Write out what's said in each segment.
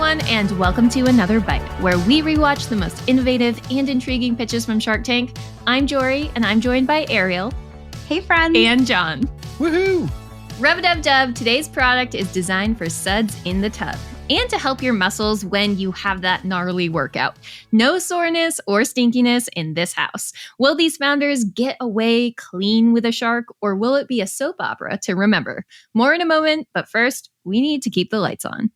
everyone, and welcome to Another Bite, where we rewatch the most innovative and intriguing pitches from Shark Tank. I'm Jorie, and I'm joined by Ariel. Hey, friends. And Jon. Woohoo! Rub-a-dub-dub, today's product is designed for suds in the tub and to help your muscles when you have that gnarly workout. No soreness or stinkiness in this house. Will these founders get away clean with a shark, or will it be a soap opera to remember? More in a moment, but first, we need to keep the lights on.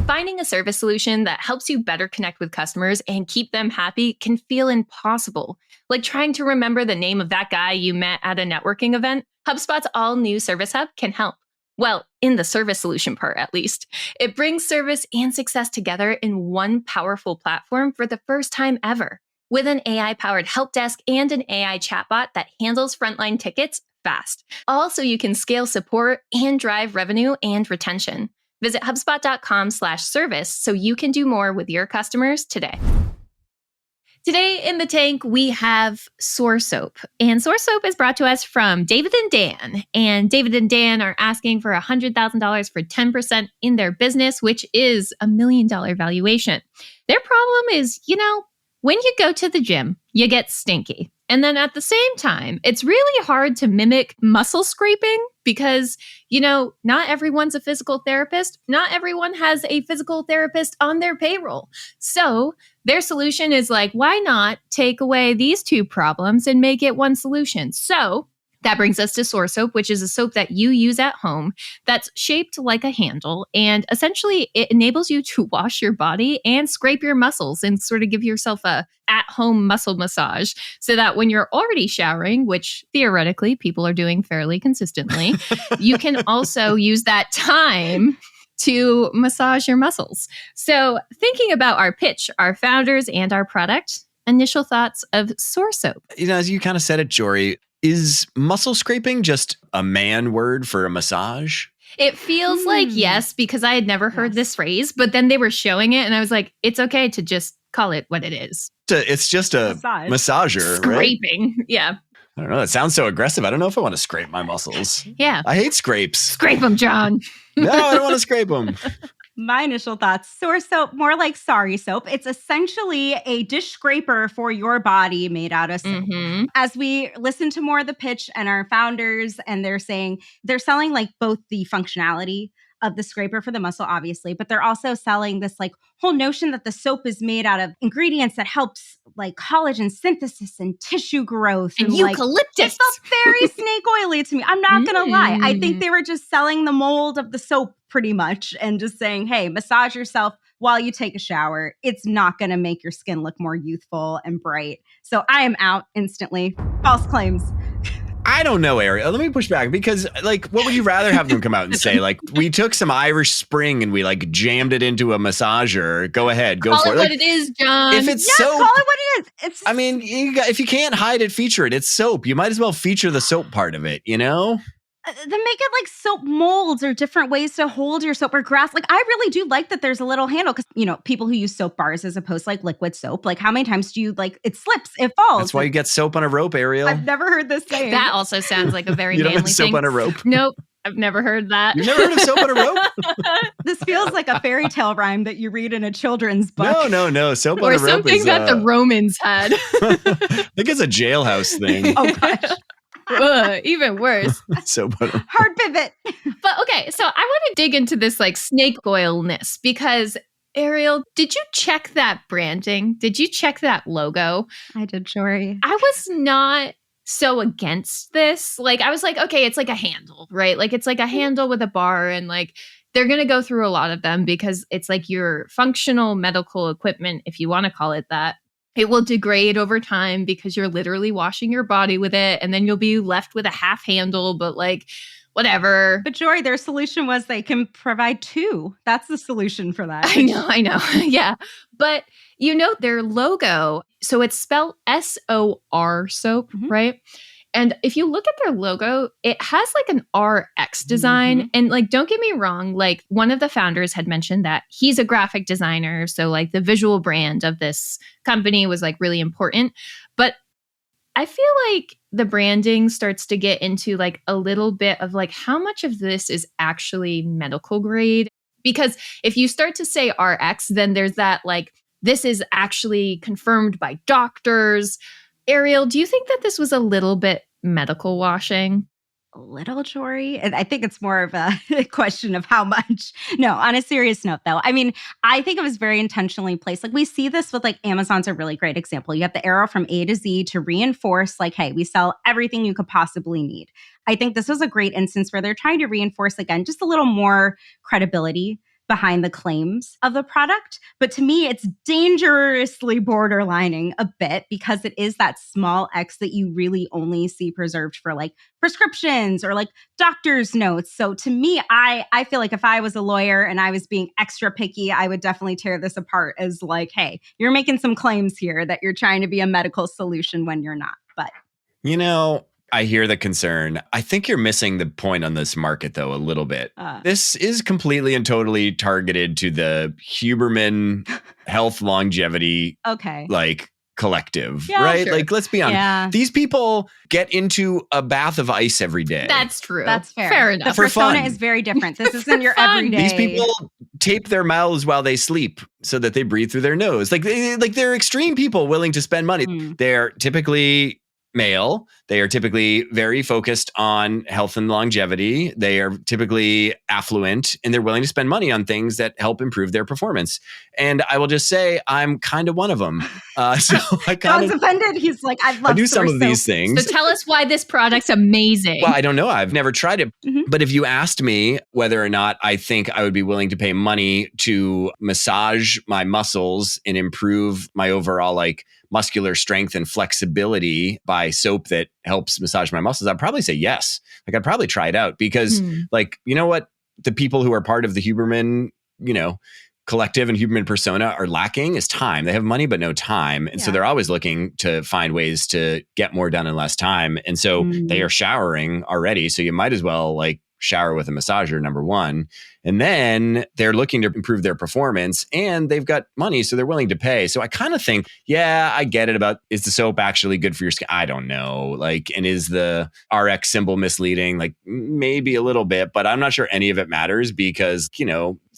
Finding a service solution that helps you better connect with customers and keep them happy can feel impossible. Like trying to remember the name of that guy you met at a networking event. HubSpot's all-new Service Hub can help. Well, in the service solution part, at least. It brings service and success together in one powerful platform for the first time ever. With an AI-powered help desk and an AI chatbot that handles frontline tickets fast. Also, you can scale support and drive revenue and retention. Visit HubSpot.com/service so you can do more with your customers today. Today in the tank, we have SorSoap. And SorSoap is brought to us from David and Dan. And David and Dan are asking for $100,000 for 10% in their business, which is $1 million valuation. Their problem is, when you go to the gym, you get stinky. And then at the same time, it's really hard to mimic muscle scraping because, not everyone's a physical therapist. Not everyone has a physical therapist on their payroll. So their solution is like, why not take away these two problems and make it one solution? So that brings us to SorSoap, which is a soap that you use at home that's shaped like a handle. And essentially, it enables you to wash your body and scrape your muscles and sort of give yourself a at-home muscle massage so that when you're already showering, which theoretically people are doing fairly consistently, you can also use that time to massage your muscles. So thinking about our pitch, our founders, and our product, initial thoughts of SorSoap. As you kind of said it, Jorie, is muscle scraping just a man word for a massage? It feels like yes, because I had never heard this phrase, but then they were showing it and I was like, it's okay to just call it what it is. It's just a massager, Scraping, right? Yeah. I don't know. It sounds so aggressive. I don't know if I want to scrape my muscles. Yeah. I hate scrapes. Scrape them, Jon. No, I don't want to scrape them. My initial thoughts, SorSoap, more like sorry soap. It's essentially a dish scraper for your body made out of soap. Mm-hmm. As we listen to more of the pitch and our founders, and they're selling like both the functionality of the scraper for the muscle, obviously, but they're also selling this like whole notion that the soap is made out of ingredients that helps like collagen synthesis and tissue growth. And eucalyptus. It felt very snake oily to me. I'm not going to lie. I think they were just selling the mold of the soap pretty much and just saying, hey, massage yourself while you take a shower. It's not going to make your skin look more youthful and bright. So I am out instantly. False claims. I don't know, Ariel. Let me push back because, what would you rather have them come out and say? We took some Irish Spring and we, jammed it into a massager. Go ahead. Go for it. Call it what it is, Jon. If it's soap. Call it what it is. If you can't hide it, feature it. It's soap. You might as well feature the soap part of it, Then make it like soap molds or different ways to hold your soap or grass. I really do like that there's a little handle because, people who use soap bars as opposed to liquid soap, how many times do you it slips, it falls. That's why you get soap on a rope, Ariel. I've never heard this saying. That also sounds like a very you manly don't have soap thing. on a rope? Nope. I've never heard that. You've never heard of soap on a rope? This feels like a fairy tale rhyme that you read in a children's book. No. Soap on a rope is... Or something that the Romans had. I think it's a jailhouse thing. Oh, gosh. Even worse. Hard pivot. But okay, so I want to dig into this snake oilness because Ariel, did you check that branding? Did you check that logo? I did, Jorie. I was not so against this. I was like, okay, it's like a handle, right? It's like a handle with a bar and they're going to go through a lot of them because it's your functional medical equipment, if you want to call it that. It will degrade over time because you're literally washing your body with it. And then you'll be left with a half handle, but whatever. But Jorie, their solution was they can provide two. That's the solution for that. I know. Yeah. But their logo, so it's spelled SOR soap, right? And if you look at their logo, it has an RX design. And don't get me wrong, one of the founders had mentioned that he's a graphic designer. So the visual brand of this company was really important. But I feel like the branding starts to get into a little bit of how much of this is actually medical grade. Because if you start to say RX, then there's that like, this is actually confirmed by doctors. Ariel, do you think that this was a little bit medical washing? A little, Jorie. I think it's more of a question of how much. No, on a serious note, though, I mean, I think it was very intentionally placed. Like we see this with like Amazon's a really great example. You have the arrow from A to Z to reinforce like, hey, we sell everything you could possibly need. I think this was a great instance where they're trying to reinforce, again, just a little more credibility behind the claims of the product. But to me, it's dangerously borderlining a bit because it is that small X that you really only see preserved for like prescriptions or like doctor's notes. So to me, I feel like if I was a lawyer and I was being extra picky, I would definitely tear this apart as like, hey, you're making some claims here that you're trying to be a medical solution when you're not. But I hear the concern. I think you're missing the point on this market, though, a little bit. This is completely and totally targeted to the Huberman health longevity like collective, right? Sure. Like, let's be honest. Yeah. These people get into a bath of ice every day. That's true. That's fair. Fair enough. The persona is very different. This isn't your everyday. These people tape their mouths while they sleep so that they breathe through their nose. Like they're extreme people willing to spend money. They're typically male. They are typically very focused on health and longevity. They are typically affluent and they're willing to spend money on things that help improve their performance. And I will just say, I'm kind of one of them. So I John's offended. He's like, I do some of these things. So tell us why this product's amazing. Well, I don't know. I've never tried it. But if you asked me whether or not I think I would be willing to pay money to massage my muscles and improve my overall like muscular strength and flexibility by soap that helps massage my muscles, I'd probably say yes. Like I'd probably try it out because like, you know what? The people who are part of the Huberman, collective and Huberman persona are lacking is time. They have money, but no time. And so they're always looking to find ways to get more done in less time. And so they are showering already. So you might as well like shower with a massager, number one. And then they're looking to improve their performance and they've got money, so they're willing to pay. So I kind of think, yeah, I get it about, is the soap actually good for your skin? I don't know. Like, and is the RX symbol misleading? Like maybe a little bit, but I'm not sure any of it matters because,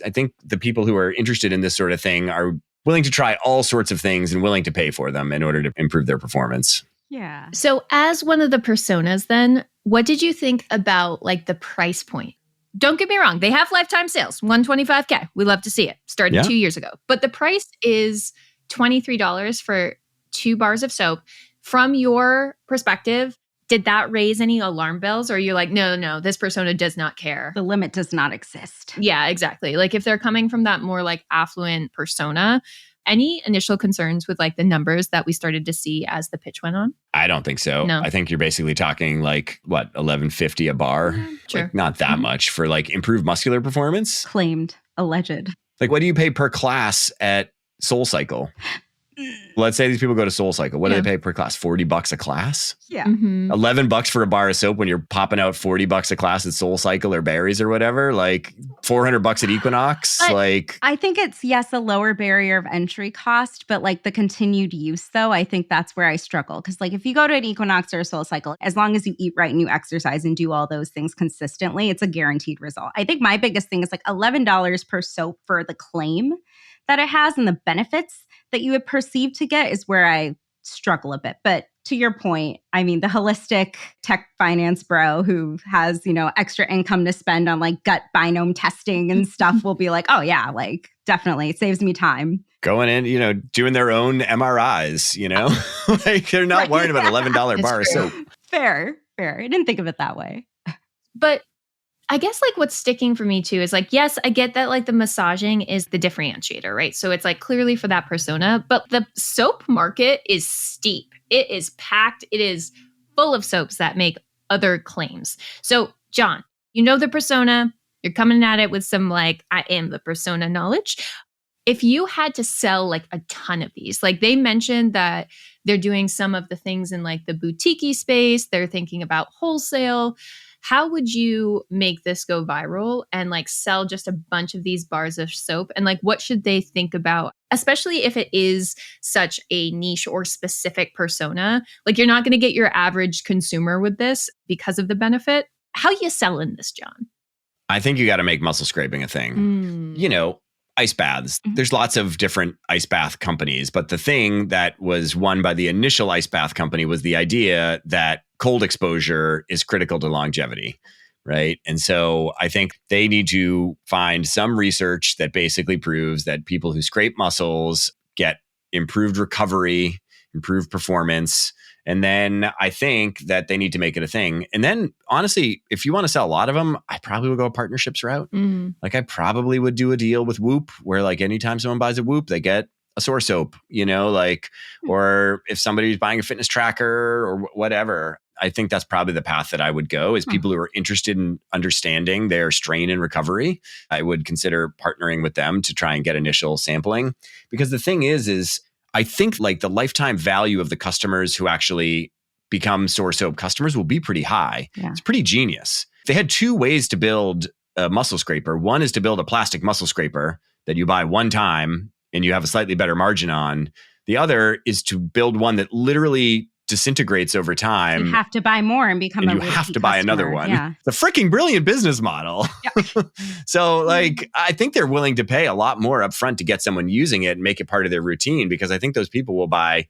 I think the people who are interested in this sort of thing are willing to try all sorts of things and willing to pay for them in order to improve their performance. Yeah. So as one of the personas then, what did you think about like the price point? Don't get me wrong. They have lifetime sales, $125K. We love to see it. Started 2 years ago. But the price is $23 for 2 bars of soap. From your perspective, did that raise any alarm bells? Or you're like, no, this persona does not care. The limit does not exist. Yeah, exactly. Like if they're coming from that more like affluent persona, any initial concerns with like the numbers that we started to see as the pitch went on? I don't think so. No. I think you're basically talking like what, $11.50 a bar? Sure. Like, not that much for like improved muscular performance. Claimed, alleged. Like what do you pay per class at SoulCycle? Let's say these people go to SoulCycle. What do they pay per class? $40 a class? Yeah. $11 for a bar of soap when you're popping out $40 a class at SoulCycle or Barry's or whatever. Like $400 at Equinox. But like I think it's a lower barrier of entry cost, but like the continued use though, I think that's where I struggle. Because like if you go to an Equinox or a SoulCycle, as long as you eat right and you exercise and do all those things consistently, it's a guaranteed result. I think my biggest thing is like $11 per soap for the claim that it has and the benefits that you would perceive to get is where I struggle a bit. But to your point, I mean, the holistic tech finance bro who has, extra income to spend on like gut biome testing and stuff will be like, oh yeah, like definitely it saves me time. Going in, doing their own MRIs, like they're not worried about $11 bar of soap. Fair. I didn't think of it that way. But I guess like what's sticking for me too is like, yes, I get that like the massaging is the differentiator, right? So it's like clearly for that persona, but the soap market is steep. It is packed. It is full of soaps that make other claims. So Jon, the persona, you're coming at it with some like, I am the persona knowledge. If you had to sell like a ton of these, like they mentioned that they're doing some of the things in like the boutique-y space, they're thinking about wholesale. How would you make this go viral and like sell just a bunch of these bars of soap? And like, what should they think about, especially if it is such a niche or specific persona? Like you're not going to get your average consumer with this because of the benefit. How you selling this, Jon? I think you got to make muscle scraping a thing. You know, ice baths. There's lots of different ice bath companies, but the thing that was won by the initial ice bath company was the idea that cold exposure is critical to longevity, right? And so I think they need to find some research that basically proves that people who scrape muscles get improved recovery, improved performance. And then I think that they need to make it a thing. And then honestly, if you want to sell a lot of them, I probably would go a partnerships route. Like I probably would do a deal with Whoop where like anytime someone buys a Whoop, they get a SorSoap, you know, like, or if somebody's buying a fitness tracker or whatever, I think that's probably the path that I would go is people who are interested in understanding their strain and recovery. I would consider partnering with them to try and get initial sampling. Because the thing is I think like the lifetime value of the customers who actually become SorSoap customers will be pretty high. Yeah. It's pretty genius. They had two ways to build a muscle scraper. One is to build a plastic muscle scraper that you buy one time and you have a slightly better margin on. The other is to build one that literally disintegrates over time. You have to buy more and become and you have to buy another one. Yeah. It's a freaking brilliant business model. Yeah. So like, I think they're willing to pay a lot more upfront to get someone using it and make it part of their routine because I think those people will buy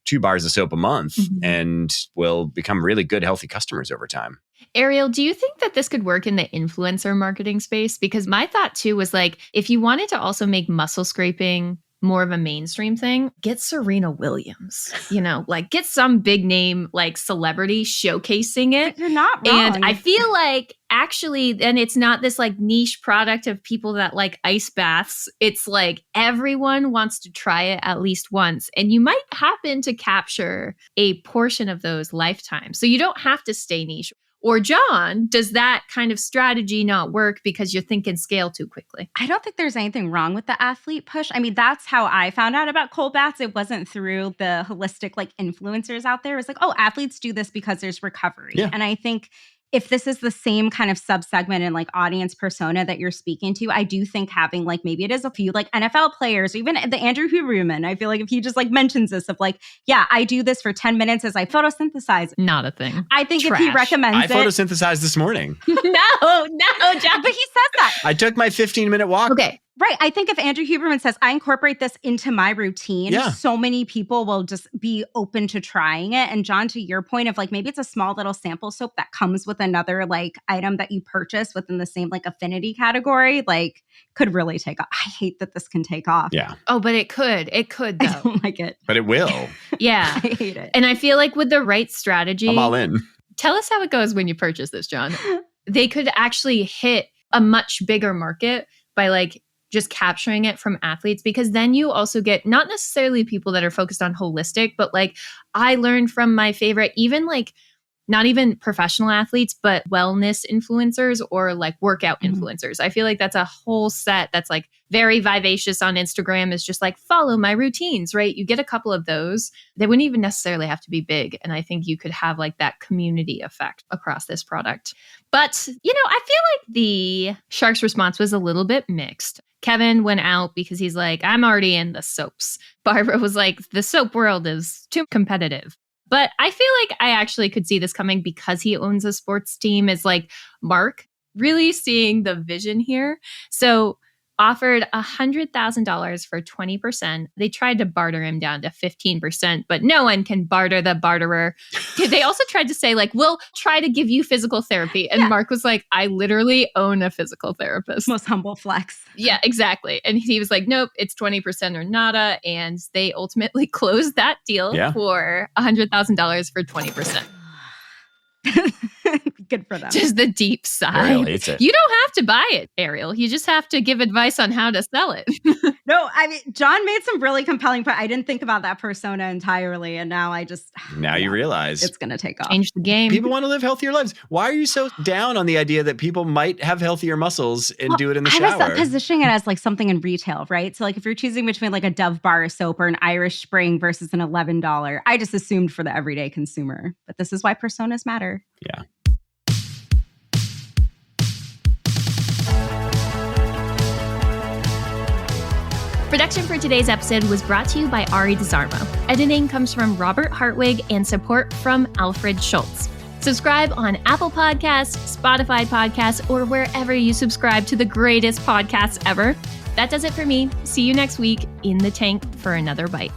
2 bars of soap a month and will become really good, healthy customers over time. Ariel, do you think that this could work in the influencer marketing space? Because my thought too was like, if you wanted to also make muscle scraping more of a mainstream thing, get Serena Williams, you know, like get some big name, like celebrity showcasing it. But you're not wrong. And I feel like actually, and it's not this like niche product of people that like ice baths. It's like everyone wants to try it at least once. And you might happen to capture a portion of those lifetimes. So you don't have to stay niche. Or Jon, does that kind of strategy not work because you're thinking scale too quickly? I don't think there's anything wrong with the athlete push. I mean, that's how I found out about cold baths. It wasn't through the holistic like influencers out there. It was like, oh, athletes do this because there's recovery. Yeah. And I think if this is the same kind of subsegment and like audience persona that you're speaking to, I do think having like maybe it is a few like NFL players, or even the Andrew Huberman. I feel like if he just like mentions this of like, yeah, I do this for 10 minutes as I photosynthesize. Not a thing. I think if he recommends I photosynthesized this morning. No, Jon. But he says that. I took my 15-minute walk. Okay. Right. I think if Andrew Huberman says, I incorporate this into my routine, so many people will just be open to trying it. And Jon, to your point of like, maybe it's a small little sample soap that comes with another like item that you purchase within the same like affinity category, like could really take off. I hate that this can take off. Yeah. Oh, but it could. It could though. I don't like it. But it will. Yeah. I hate it. And I feel like with the right strategy. I'm all in. Tell us how it goes when you purchase this, Jon. They could actually hit a much bigger market by like just capturing it from athletes, because then you also get not necessarily people that are focused on holistic, but like I learned from my favorite, even like not even professional athletes, but wellness influencers or like workout influencers. I feel like that's a whole set that's like very vivacious on Instagram, is just like follow my routines, right? You get a couple of those. They wouldn't even necessarily have to be big. And I think you could have like that community effect across this product. But, you know, I feel like the Shark's response was a little bit mixed. Kevin went out because he's like, I'm already in the soaps. Barbara was like, the soap world is too competitive. But I feel like I actually could see this coming because he owns a sports team, is like Mark really seeing the vision here. So offered $100,000 for 20%. They tried to barter him down to 15%, but no one can barter the barterer. They also tried to say like, we'll try to give you physical therapy. And Mark was like, I literally own a physical therapist. Most humble flex. Yeah, exactly. And he was like, nope, it's 20% or nada. And they ultimately closed that deal for $100,000 for 20%. Good for them. Just the deep sigh. Ariel hates it. You don't have to buy it, Ariel. You just have to give advice on how to sell it. No, I mean, Jon made some really compelling points. I didn't think about that persona entirely. And now I just... Now you realize. It's going to take off. Change the game. People want to live healthier lives. Why are you so down on the idea that people might have healthier muscles and do it in the shower? I was positioning it as like something in retail, right? So like if you're choosing between like a Dove bar of soap or an Irish Spring versus an $11, I just assumed for the everyday consumer. But this is why personas matter. Yeah. Production for today's episode was brought to you by Arie Desormeaux. Editing comes from Robert Hartwig and support from Alfred Schulz. Subscribe on Apple Podcasts, Spotify Podcasts, or wherever you subscribe to the greatest podcasts ever. That does it for me. See you next week in the tank for another bite.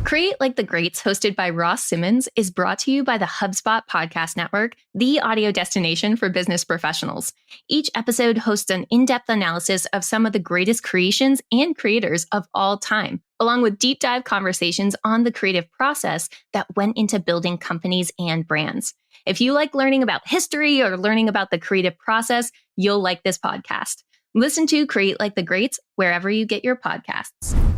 Create Like the Greats, hosted by Ross Simmons, is brought to you by the HubSpot Podcast Network, the audio destination for business professionals. Each episode hosts an in-depth analysis of some of the greatest creations and creators of all time, along with deep dive conversations on the creative process that went into building companies and brands. If you like learning about history or learning about the creative process, you'll like this podcast. Listen to Create Like the Greats wherever you get your podcasts.